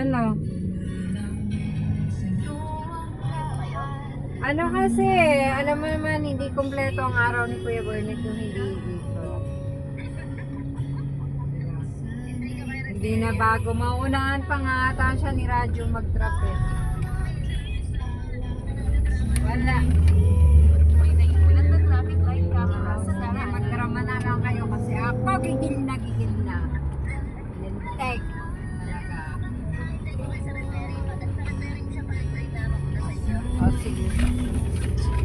Ano? Ano kasi, alam mo naman, hindi kompleto ang araw ni Kuya Bernie kung hindi dito. Hindi na bago. Maunahan pa nga ata siya ni Radyo mag-drop eh. Wala. Ulan na traffic light camera. Sana magdrama na lang kayo kasi ako gigil na. Lintek. Talaga. Oh, sige.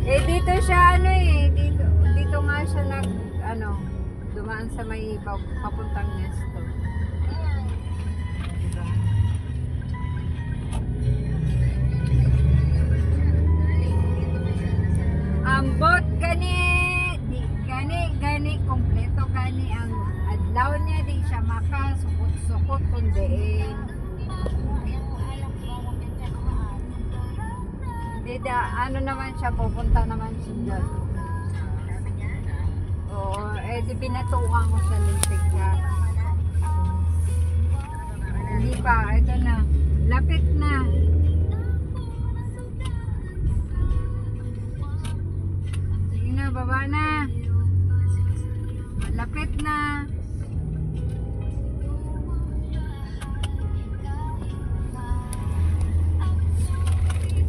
Eh dito siya dito nga siya dumaan sa may papuntang Nesto. Diba? Ambot gani kompleto gani ang adlaw niya di siya makasukot kundiin. Ano naman siya, pupunta naman siya dyan. Oo, di pinatukan ko sa lintik ka. Hindi pa, ito na. Lapit na. Sige na, baba na. Lapit na.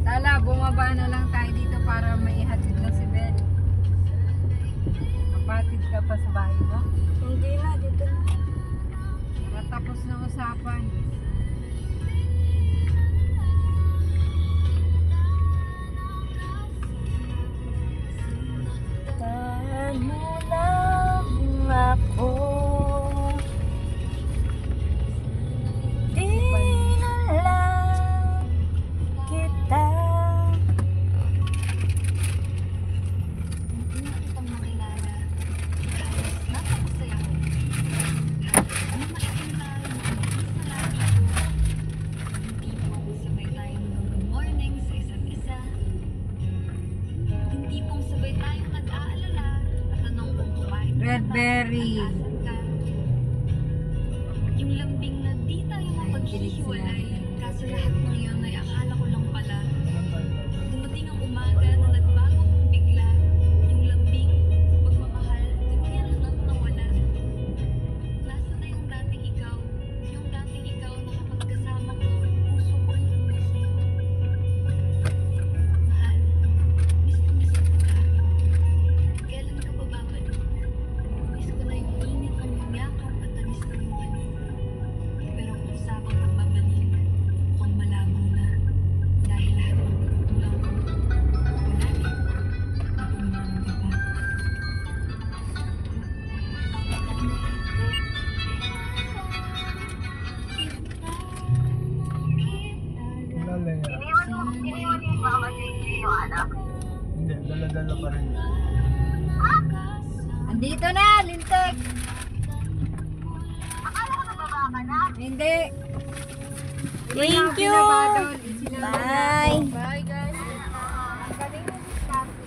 Tala, bumaba na lang tayo dito para maihatid na si Bel. Kapatid ka pa sa bahay mo? Hindi na, dito na. Para tapos na usapan. Tahan mo lang ako. Di na lang kita. Hindi na kitang makilala. Napakasaya ko. Ano makikilala mo? Hindi pong sabay tayo mag-good morning sa isa't isa. Hindi pong sabay tayo nag-aalala at tanong kung kumain ka Red ba, berry. asan ka. Yung lambing na di tayo mapaghihiwalay. Kaso lahat ng yun ay akala ko lang pala. Dumating ang umaga na nagbago kong bigla. Yung lambing, pagmamahal, tuluyan na nang nawala. Nasa na yung dating ikaw? Yung dating ikaw na kapag kasama ko, puso ko ay lumising. Mahal, miss ko ka. Kailan ka ba babalik? Miss ko na yung init ng iyong yakap at tamis ng iyong halik. Pero kung usapang pagbabalik, mukhang malabo na. Dahil lahat ng pagkukulang ko, wala rin. Napunuan ka pa. Iniwan mo ba kasi yung anak? Hindi, dala-dala pa rin. Andito na, lintik. Akala ko nababa ka na. Hindi. Thank you. Bye. Bye, guys. Ang galing mo, Discarte.